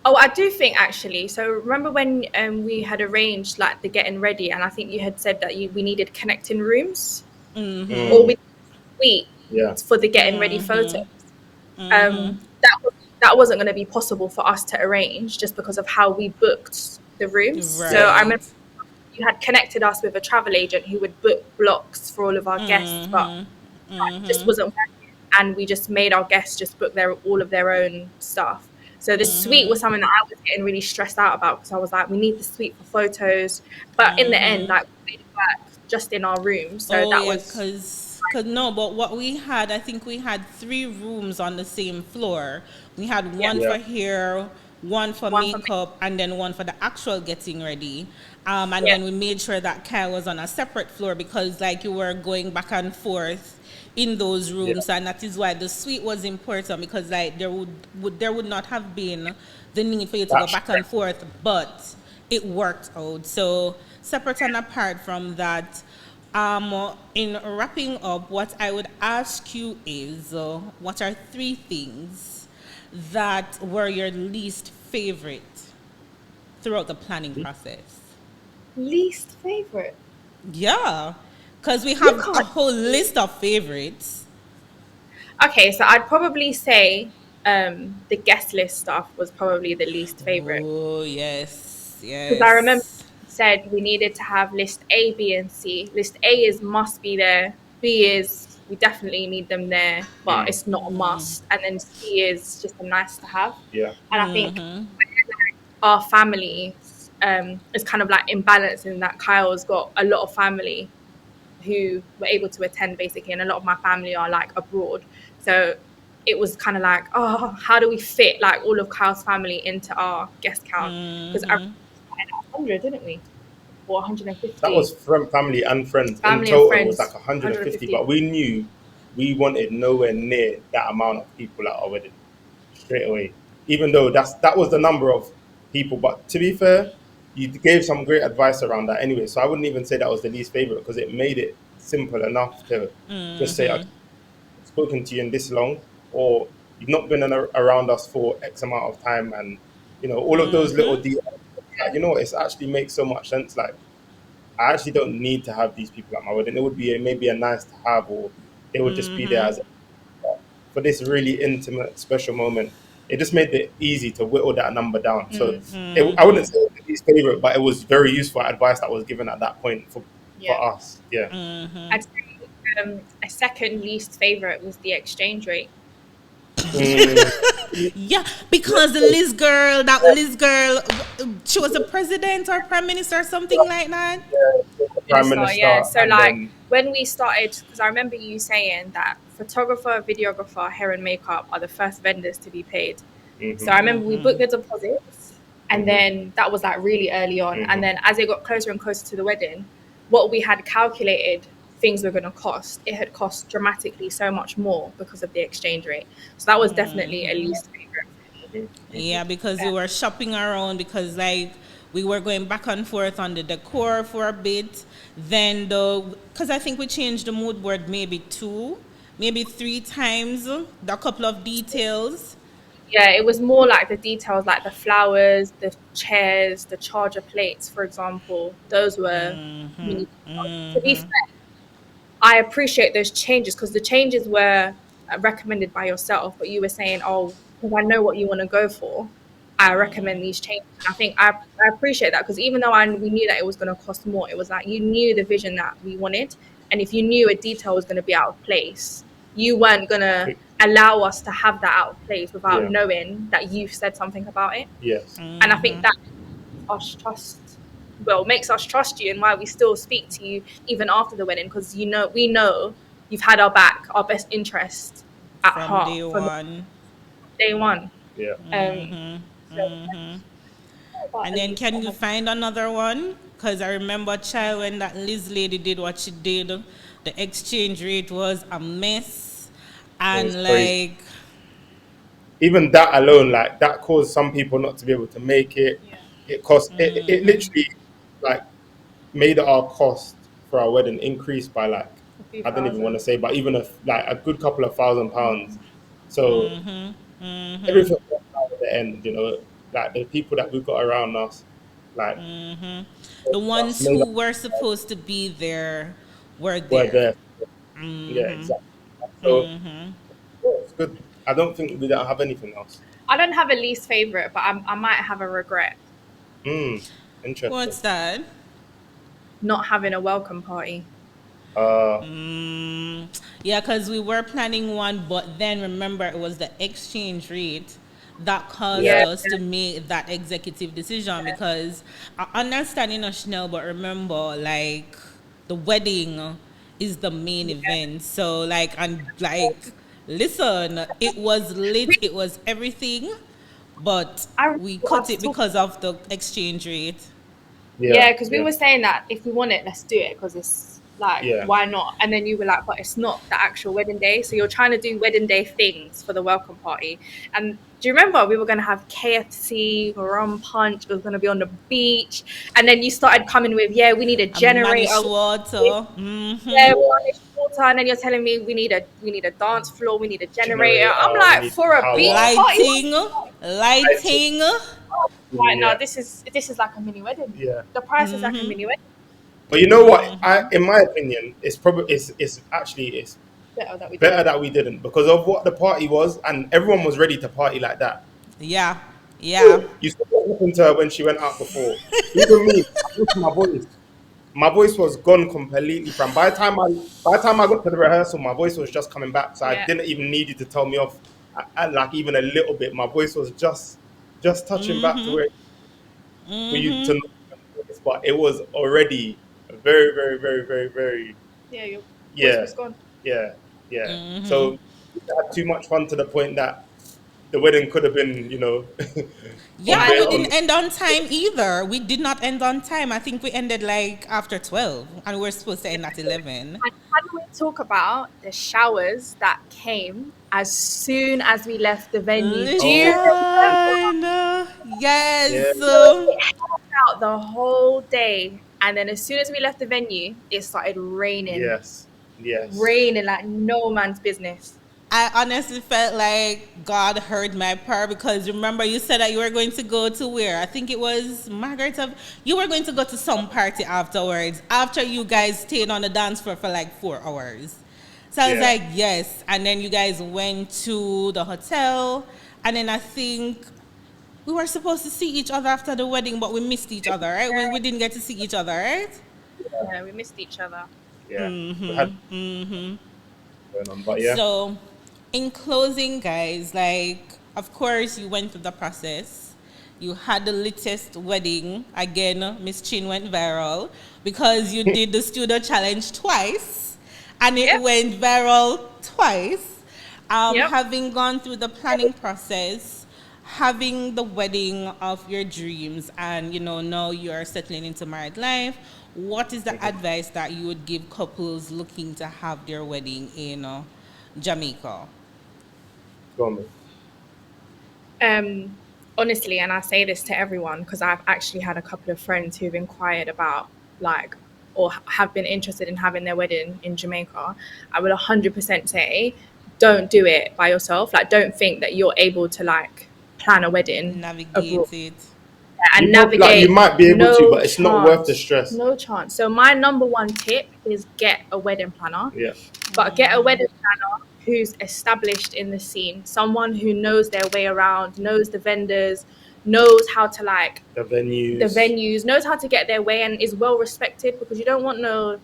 Oh, I do think actually. So remember when we had arranged like the getting ready, and I think you had said that we needed connecting rooms, or Mm, with suite yeah. for the getting ready photos. That wasn't going to be possible for us to arrange just because of how we booked the rooms. So Yeah. I remember Right. you had connected us with a travel agent who would book blocks for all of our guests, but that just wasn't working. And we just made our guests just book all of their own stuff. So the suite was something that I was getting really stressed out about because I was like, we need the suite for photos. But in the end, like we made it work just in our room. So Oh that yeah, was cause no, but what we had, I think we had three rooms on the same floor. We had yeah, one Yeah. for hair, one for one for me. makeup, and then one for the actual getting ready. And Yeah, then we made sure that Kyle was on a separate floor, because like you were going back and forth in those Yeah. rooms, and that is why the suite was important, because like there would not have been the need for you to go That back stress. and forth, but it worked out. So separate and apart from that, in wrapping up, what I would ask you is, what are three things that were your least favorite throughout the planning process? least favorite. Yeah, because we You have a can't. whole list of favorites. Okay, so I'd probably say the guest list stuff was probably the least favorite Oh, yes, because I remember yes. you said we needed to have list A, B, and C. List A is must be there. B is we definitely need them there, but Mm, it's not a must. And then C is just a nice to have. yeah. And I think our family is kind of like imbalance in that Kyle's got a lot of family who were able to attend basically, and a lot of my family are like abroad. So it was kind of like, oh, how do we fit like all of Kyle's family into our guest count? Because I started at 100, didn't we? Or That 150 was from family and friends. In family and total, it was like friends, 150, 150. but we knew we wanted nowhere near that amount of people at our wedding straight away. Even though that was the number of people, but to be fair, you gave some great advice around that anyway. So I wouldn't even say that was the least favorite because it made it simple enough to just say, okay, I've spoken to you in this long, or you've not been around us for X amount of time, and all of those little details. Like, it's actually makes so much sense. Like, I actually don't need to have these people at my wedding. It would be maybe a nice to have, or they would just be there as for this really intimate, special moment. It just made it easy to whittle that number down. So I wouldn't say it was his favorite, but it was very useful advice that was given at that point Yeah. for us. Yeah. I'd say a second least favorite was the exchange rate. Mm, Yeah, because the Liz girl, she was a president or prime minister or something like that. the prime Minister, yeah. minister, So and like then when we started, because I remember you saying that photographer, videographer, hair and makeup are the first vendors to be paid. So I remember we booked the deposits, and then that was like really early on. And then as it got closer and closer to the wedding, what we had calculated things were going to cost, it had cost dramatically so much more because of the exchange rate. So that was definitely a least favorite. Yeah, because we were shopping around because like we were going back and forth on the decor for a bit. Then because I think we changed the mood board maybe two, maybe three times, the couple of details. Yeah, it was more like the details, like the flowers, the chairs, the charger plates, for example. Those were really, to be fair, I appreciate those changes because the changes were recommended by yourself, but you were saying, oh, because I know what you want to go for, I recommend these changes. And I think I appreciate that because even though we knew that it was going to cost more, it was like you knew the vision that we wanted. And if you knew a detail was going to be out of place, you weren't going to allow us to have that out of place without Yeah. knowing that you've said something about it. Yes. And I think that us trust makes us trust you and why we still speak to you even after the wedding because we know you've had our back, our best interest at From heart day from one. day one. Yeah. So about And at then least can you find another one? Because I remember, child, when that Liz lady did what she did, the exchange rate was a mess. It was And crazy. like, Even that alone, like that caused some people not to be able to make it. It cost it literally like made our cost for our wedding increase by like a few I don't even want to thousand. say, but even like a good couple of £1,000. So everything worked out at the end, like the people that we got around us, like the ones made us who were supposed to be there were were there. there. Yeah, exactly. So yeah, it's good. I don't think we don't have anything else. I don't have a least favorite, but I might have a regret Hmm. Interesting. What's that? not having a welcome party. Uh, Yeah, because we were planning one, but then remember it was the exchange rate that caused yeah, Yeah, us to make that executive decision. Because I understand Chanel, but remember, like the wedding is the main event. So listen, it was lit, it was everything, but I we remember cut us it talking. because of the exchange rate. yeah, Yeah, because we yeah, were saying that if we want it, let's do it because it's like, yeah. why not? And then you were like, but it's not the actual wedding day. So you're trying to do wedding day things for the welcome party. And do you remember we were going to have KFC, rum punch, it was going to be on the beach. And then you started coming with, yeah, we need a A generator. managed water. Yeah, varnish water. And then you're telling me we need a dance floor, we need a generator. I'm Generator, we like, need for a beach power. party? Lighting, lighting. Right now, Yeah, this is like a mini wedding. yeah. The price is like a mini wedding. But you know what? In my opinion, it's probably it's actually it's Better that we better didn't. that we didn't because of what the party was, and everyone was ready to party like that. Yeah, yeah. You saw what happened to her when she went out before. Even me, I lost my voice. My voice was gone completely. From by the time I got to the rehearsal, my voice was just coming back. So I Yeah. didn't even need you to tell me off. Like even a little bit. My voice was just touching back to where for you to know, but it was already very, very, very, very, very, Yeah, your voice yeah, was gone. yeah, yeah. So we had too much fun to the point that the wedding could have been, Yeah, on and we bit on. didn't end on time either. We did not end on time. I think we ended like after 12 and we were supposed to end at 11. And can we talk about the showers that came as soon as we left the venue? Do you Oh, Listen. yeah, Yes. it held out the whole day? And then as soon as we left the venue, it started raining. yes, yes, Raining like no man's business. I honestly felt like God heard my prayer because remember you said that you were going to go to where? I think it was Margaret of you were going to go to some party afterwards after you guys stayed on the dance floor for like 4 hours. So I was yeah, like, yes. And then you guys went to the hotel and then I think we were supposed to see each other after the wedding, but we missed each other, right? We didn't get to see each other, right? Yeah, we missed each other. yeah. We had going on, but yeah, So, in closing, guys, like, of course, you went through the process. You had the latest wedding. Again, Miss Chin went viral because you did the studio challenge twice and it Yep. went viral twice. Yep. Having gone through the planning process, having the wedding of your dreams, and now you're settling into married life. what is the advice that you would give couples looking to have their wedding in Jamaica? Go on, mate. Um, Honestly, and I say this to everyone because I've actually had a couple of friends who've inquired about like or have been interested in having their wedding in Jamaica. I would 100% say don't do it by yourself. Like, don't think that you're able to like plan a wedding abroad Navigate it. and Like you navigate. might be able to, No but it's not worth the chance. stress. No chance. So my number one tip is get a wedding planner, Yeah, but get a wedding planner who's established in the scene, someone who knows their way around, knows the vendors, knows how to like the the venues. venues, knows how to get their way, and is well respected, because you don't want no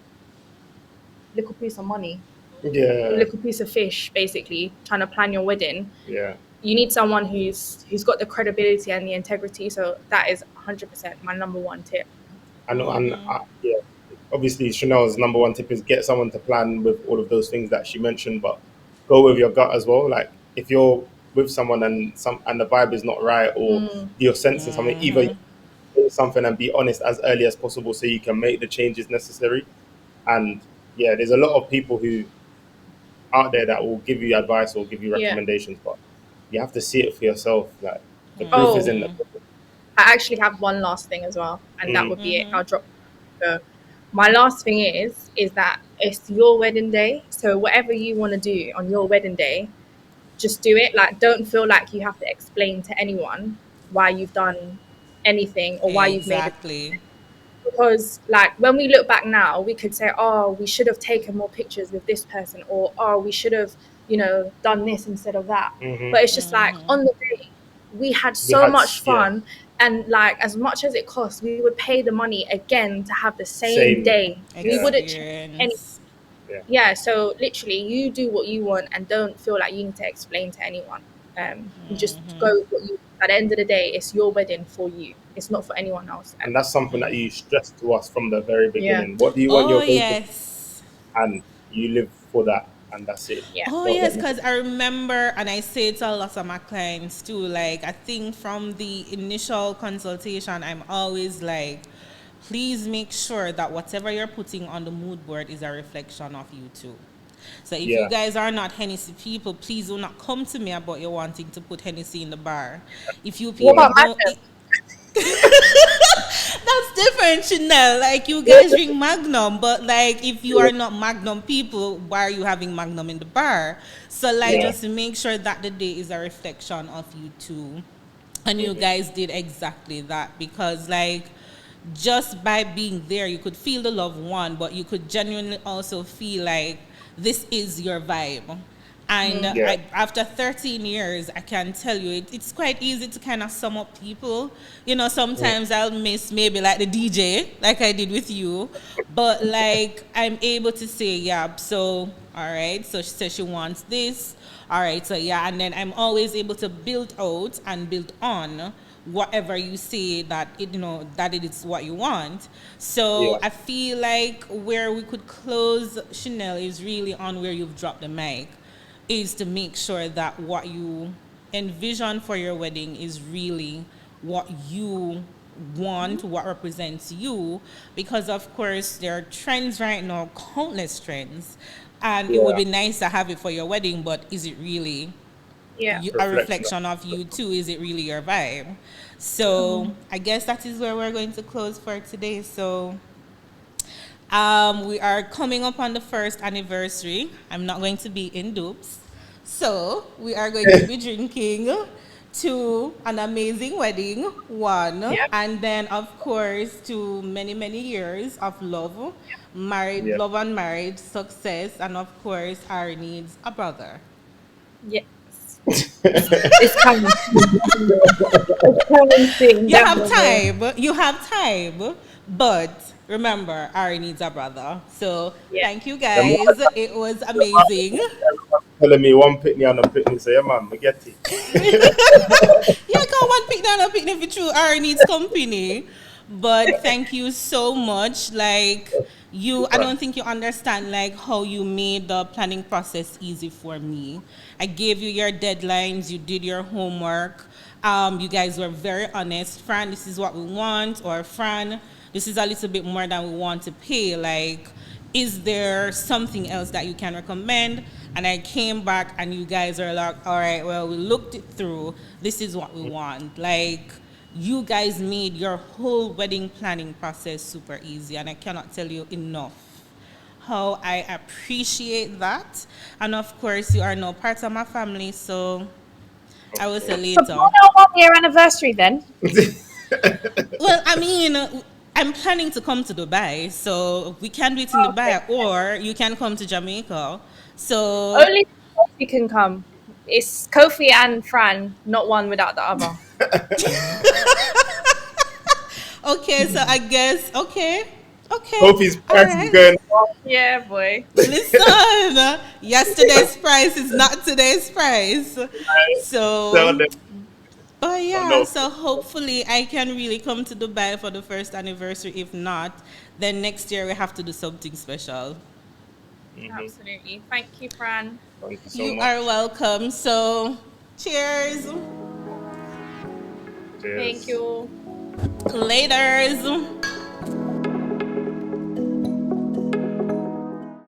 little piece of money, Yeah, little piece of fish, basically trying to plan your wedding. yeah. You need someone who's got the credibility and the integrity. So that is 100% my number one tip. I know, and yeah. Obviously, Chanel's number one tip is get someone to plan with all of those things that she mentioned, but go with your gut as well. Like if you're with someone and the vibe is not right, or you're sensing something, either you say something and be honest as early as possible so you can make the changes necessary. And yeah, there's a lot of people who out there that will give you advice or give you Yeah. recommendations, but you have to see it for yourself. Like the proof is Oh, in the I actually have one last thing as well, and that mm, would be it. I'll drop. So, my last thing is that it's your wedding day. So whatever you want to do on your wedding day, just do it. Like, don't feel like you have to explain to anyone why you've done anything or why you've made it. Exactly. Because like when we look back now, we could say, oh, we should have taken more pictures with this person, or oh, we should have, done this instead of that. hmm But it's just like on the day we had we so had much yeah, fun, and like as much as it costs, we would pay the money again to have the same same day. We yeah, wouldn't change any. Experience. yeah. Yeah, so literally you do what you want and don't feel like you need to explain to anyone. You just go with what you, at the end of the day, it's your wedding for you, it's not for anyone else. And that's something that you stressed to us from the very Yeah, beginning. What do you want Oh your day to be? yes. And you live for that, and that's it. yeah, Oh Don't let yes, me. because I remember, and I say it to a lot of my clients too. Like I think from the initial consultation, I'm always like, please make sure that whatever you're putting on the mood board is a reflection of you too. So if you Yeah, guys are not Hennessy people, please do not come to me about you wanting to put Hennessy in the bar. If you what people yeah, about don't, Magnum? that's different, Chanel. Like you guys drink Magnum, but like if you are not Magnum people, why are you having Magnum in the bar? So like yeah, just make sure that the day is a reflection of you too. And you guys did exactly that because like just by being there you could feel the love one, but you could genuinely also feel like this is your vibe. And yeah, after 13 years, I can tell you it's quite easy to kind of sum up people. You know, mm, sometimes I'll miss maybe like the DJ, like I did with you, but like I'm able to say, yeah, so all right, so she says she wants this, all right, so yeah, and then I'm always able to build out and build on whatever you say that that it is what you want. So yeah, I feel like where we could close Chanel is really on where you've dropped the mic, is to make sure that what you envision for your wedding is really what you want, what represents you. Because, of course, there are trends right now, countless trends, and it would yeah. be nice to have it for your wedding, but is it really Yeah. a Reflection. reflection of you too? Is it really your vibe? So I guess that is where we're going to close for today. So we are coming up on the first anniversary. I'm not going to be in dupes. So we are going to be drinking to an amazing wedding, one, Yep. and then of course to many, many years of love, married, Yeah. love and marriage, success, and of course our needs a brother. Yes. It's coming. It's coming soon, You have definitely. time. You have time. But remember, Ari needs a brother. So Yeah. thank you Them guys. It was amazing. telling me one pitney and a pitney, say, yeah, man, I get it. Yeah, I got one pick down a picnic for true. Ari needs company. But thank you so much. Like you, I Fran. don't think you understand like how you made the planning process easy for me. I gave you your deadlines, you did your homework. You guys were very honest. Fran, this is what we want, or Fran, this is a little bit more than we want to pay. Like, is there something else that you can recommend? And I came back and you guys are like, all right, well, we looked it through. This is what we want. Like, you guys made your whole wedding planning process super easy. And I cannot tell you enough how I appreciate that. And of course, you are now part of my family. So I will say So later. plan our 1 year anniversary then. Well, I mean, I'm planning to come to Dubai, so we can do it in Okay. Dubai, or you can come to Jamaica. So, Only Kofi can come. It's Kofi and Fran, not one without the other. okay, so I guess, okay, Kofi's all price is right. going up. Yeah, boy. Listen, yesterday's price is not today's price. Tell So, them. but Oh yeah, no. so hopefully I can really come to Dubai for the first anniversary. If not, then next year we have to do something special. Absolutely. Thank you, Fran. Thank you so You are much. welcome. So, cheers. Thank Cheers. you. Laters.